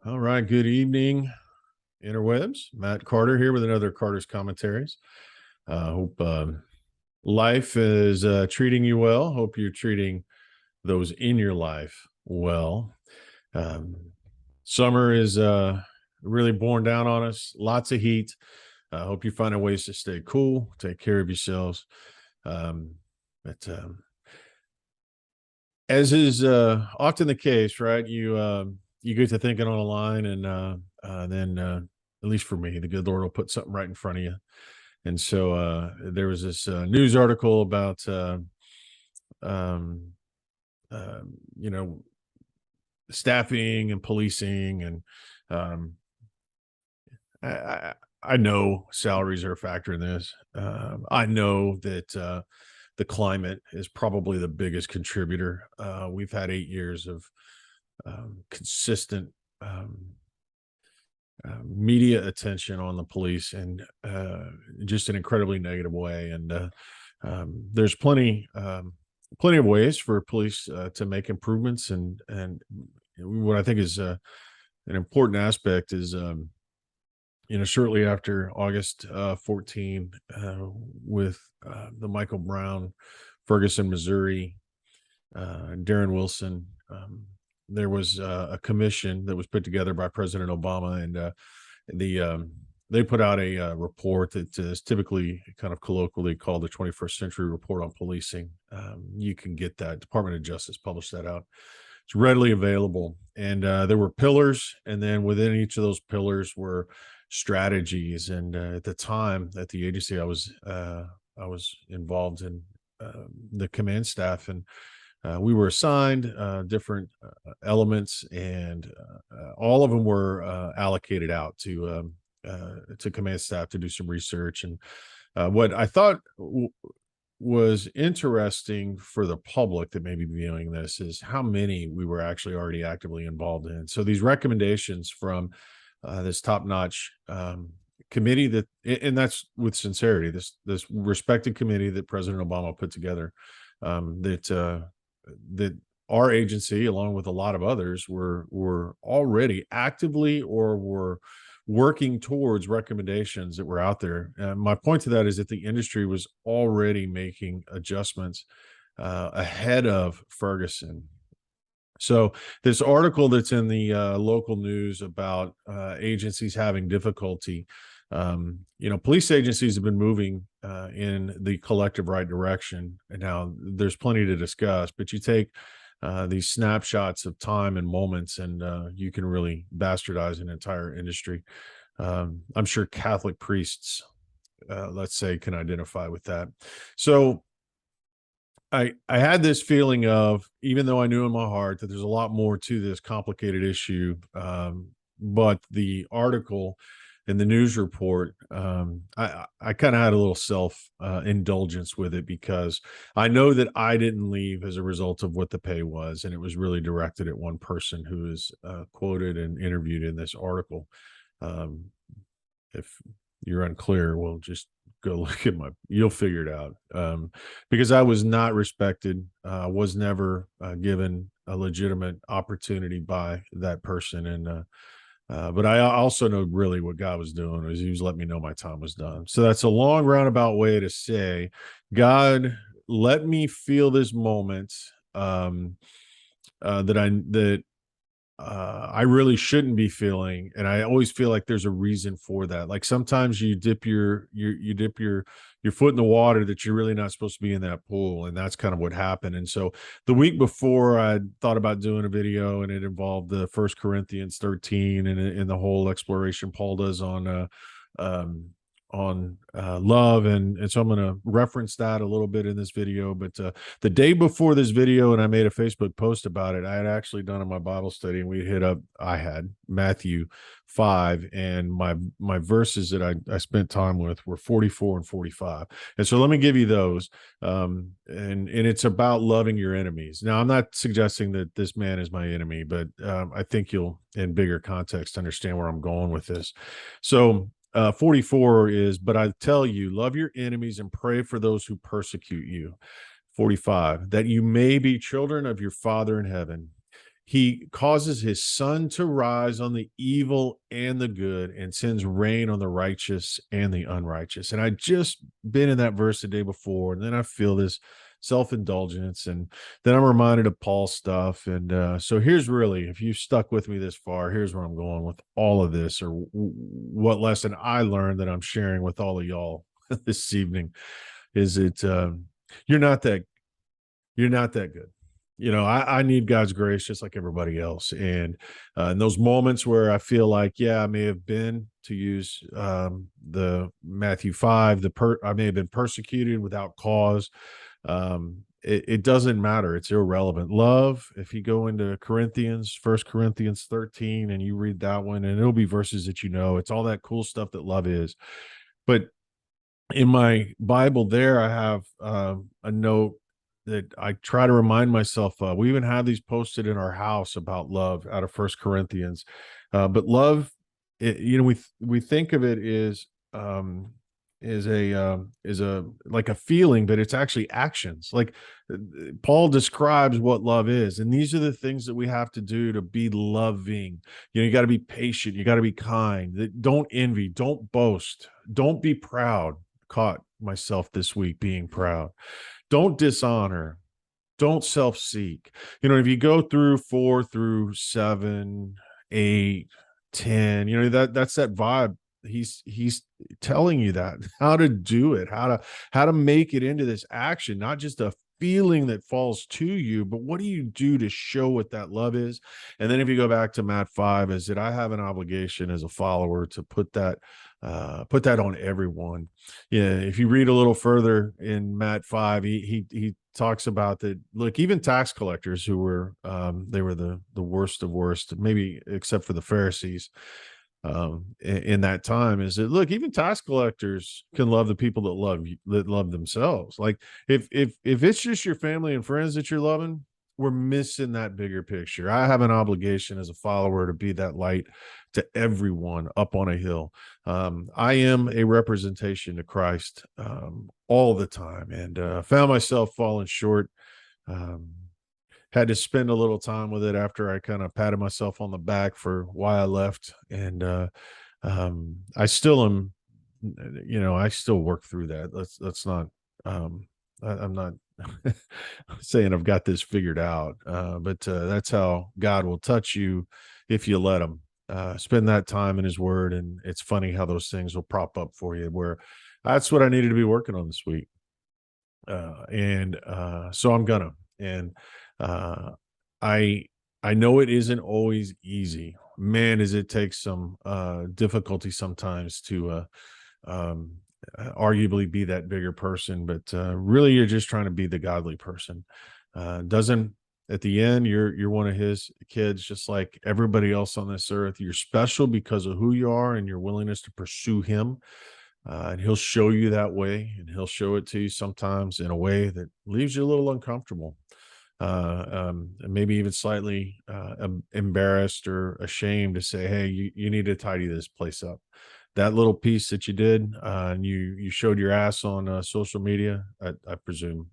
All right. Good evening, interwebs. Matt Carter here with another Carter's Commentaries. Hope life is treating you well. Hope you're treating those in your life well. Um, Summer is really borne down on us. Lots of heat. I hope you're finding ways to stay cool, take care of yourselves. But as is often the case, right? You get to thinking on a line, and then at least for me, the good Lord will put something right in front of you. And so there was this news article about um, uh, you know staffing and policing, and um, I, I I know salaries are a factor in this. I know that the climate is probably the biggest contributor. We've had 8 years of consistent um, media attention on the police, and just an incredibly negative way. And there's plenty of ways for police to make improvements. And what I think is an important aspect is, shortly after August 14, with the Michael Brown, Ferguson, Missouri, Darren Wilson. There was a commission that was put together by President Obama, and the they put out a report that is typically kind of colloquially called the 21st Century Report on Policing. You can get that. Department of Justice published that out. It's readily available, and there were pillars, and then within each of those pillars were strategies. And at the time, at the agency, I was involved in the command staff, and we were assigned different elements, and all of them were allocated out to command staff to do some research. And what I thought was interesting for the public that may be viewing this is how many we were actually already actively involved in. So these recommendations from this top-notch committee, that, and that's with sincerity, this respected committee that President Obama put together, that our agency, along with a lot of others, were already actively or were working towards recommendations that were out there. My point to that is that the industry was already making adjustments ahead of Ferguson. So this article that's in the local news about agencies having difficulty, police agencies have been moving in the collective right direction. And now there's plenty to discuss, but you take these snapshots of time and moments, and you can really bastardize an entire industry. I'm sure Catholic priests, let's say, can identify with that. So I had this feeling of, even though I knew in my heart that there's a lot more to this complicated issue, but the article in the news report, I kind of had a little self indulgence with it, because I know that I didn't leave as a result of what the pay was, and it was really directed at one person who is quoted and interviewed in this article. If you're unclear, well, just go look at you'll figure it out. Because I was not respected, was never given a legitimate opportunity by that person. And but I also know really what God was doing was he was letting me know my time was done. So that's a long roundabout way to say, God, let me feel this moment, that I really shouldn't be feeling. And I always feel like there's a reason for that. Like sometimes you dip your foot in the water that you're really not supposed to be in that pool. And that's kind of what happened. And so the week before, I thought about doing a video, and it involved the First Corinthians 13 and the whole exploration Paul does um, on love. And so I'm going to reference that a little bit in this video. But the day before this video, and I made a Facebook post about it, I had actually done in my Bible study, and I had Matthew 5, and my verses that I spent time with were 44 and 45. And so let me give you those. And it's about loving your enemies. Now, I'm not suggesting that this man is my enemy, but I think you'll, in bigger context, understand where I'm going with this. So 44 is, but I tell you, love your enemies and pray for those who persecute you. 45, that you may be children of your Father in heaven. He causes his sun to rise on the evil and the good and sends rain on the righteous and the unrighteous. And I just been in that verse the day before, and then I feel this self-indulgence, and then I'm reminded of Paul's stuff. And so here's really, if you've stuck with me this far, here's where I'm going with all of this, or what lesson I learned that I'm sharing with all of y'all this evening is you're not that you're not that good. I need God's grace just like everybody else. And in those moments where I feel like, yeah, I may have been, to use the Matthew 5, I may have been persecuted without cause. It doesn't matter. It's irrelevant. Love, if you go into Corinthians, 1 Corinthians 13, and you read that one, and it'll be verses that it's all that cool stuff that love is. But in my Bible there, I have a note that I try to remind myself of. We even have these posted in our house about love out of 1 Corinthians. But love, we think of it is a like a feeling, but it's actually actions. Like Paul describes what love is, and these are the things that we have to do to be loving. You got to be patient, you got to be kind. Don't envy, don't boast, don't be proud. Caught myself this week being proud. Don't dishonor, don't self-seek. If you go through 4 through 7, 8, 10, that's that vibe. He's telling you that how to do it, how to make it into this action, not just a feeling that falls to you, but what do you do to show what that love is? And then if you go back to Matt 5, is that I have an obligation as a follower to put that on everyone. Yeah, if you read a little further in Matt 5, he talks about that. Look, even tax collectors who were they were the worst of worst, maybe except for the Pharisees in that time, is that, look, even tax collectors can love the people that love themselves. Like if it's just your family and friends that you're loving, we're missing that bigger picture. I have an obligation as a follower to be that light to everyone up on a hill. I am a representation to Christ all the time, and found myself falling short. Um, Had to spend a little time with it after I kind of patted myself on the back for why I left. And I still am, I still work through that. That's not, I'm not saying I've got this figured out, but that's how God will touch you if you let him. Spend that time in his word. And it's funny how those things will prop up for you, where that's what I needed to be working on this week. And so I'm gonna. And uh, I I know it isn't always easy. Man, does it take some difficulty sometimes to um, arguably be that bigger person, but really you're just trying to be the godly person. Doesn't At the end, you're one of his kids, just like everybody else on this earth. You're special because of who you are and your willingness to pursue him. And he'll show you that way, and he'll show it to you sometimes in a way that leaves you a little uncomfortable, and maybe even slightly embarrassed or ashamed to say, "Hey, you need to tidy this place up." That little piece that you did, and you showed your ass on social media. I presume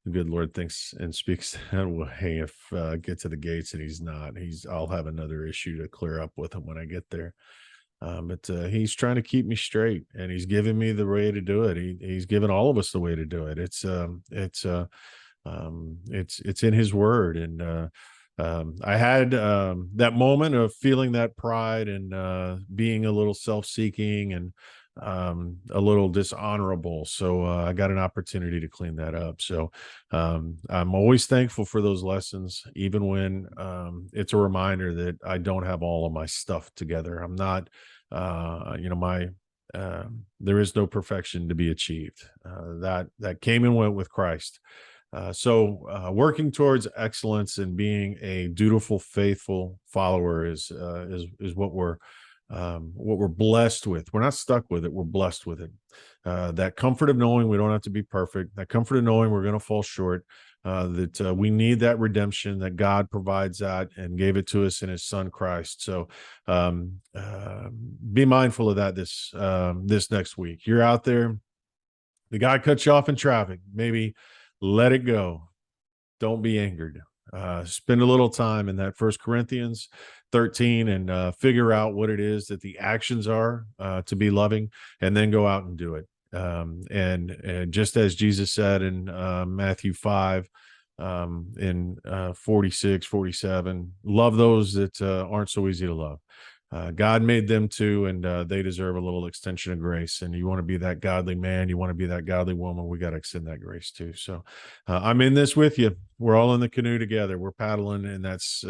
the good Lord thinks and speaks that way. If I get to the gates and he's not, I'll have another issue to clear up with him when I get there. But he's trying to keep me straight, and he's giving me the way to do it. He's given all of us the way to do it. It's in his word. And I had that moment of feeling that pride and being a little self-seeking and a little dishonorable. So I got an opportunity to clean that up. So I'm always thankful for those lessons, even when it's a reminder that I don't have all of my stuff together. I'm not, my there is no perfection to be achieved. That came and went with Christ. So working towards excellence and being a dutiful, faithful follower is what we're blessed with. We're not stuck with it. We're blessed with it. That comfort of knowing we don't have to be perfect. That comfort of knowing we're going to fall short. That we need that redemption, that God provides that and gave it to us in His Son Christ. So be mindful of that this next week. You're out there. The guy cuts you off in traffic. Maybe let it go. Don't be angered. Spend a little time in that First Corinthians 13 and figure out what it is that the actions are to be loving, and then go out and do it. And just as Jesus said in Matthew 5, in 46, 47, love those that aren't so easy to love. God made them too, and they deserve a little extension of grace. And you want to be that godly man, you want to be that godly woman, we got to extend that grace too. So I'm in this with you. We're all in the canoe together. We're paddling, and that's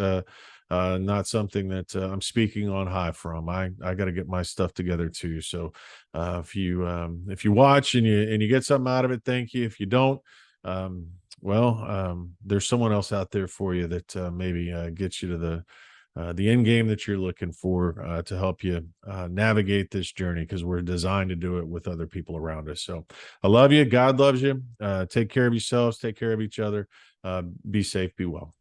not something that I'm speaking on high from. I got to get my stuff together too. So if you watch and you get something out of it, thank you. If you don't, there's someone else out there for you that maybe gets you to the end game that you're looking for to help you navigate this journey, because we're designed to do it with other people around us. So I love you. God loves you. Take care of yourselves. Take care of each other. Be safe. Be well.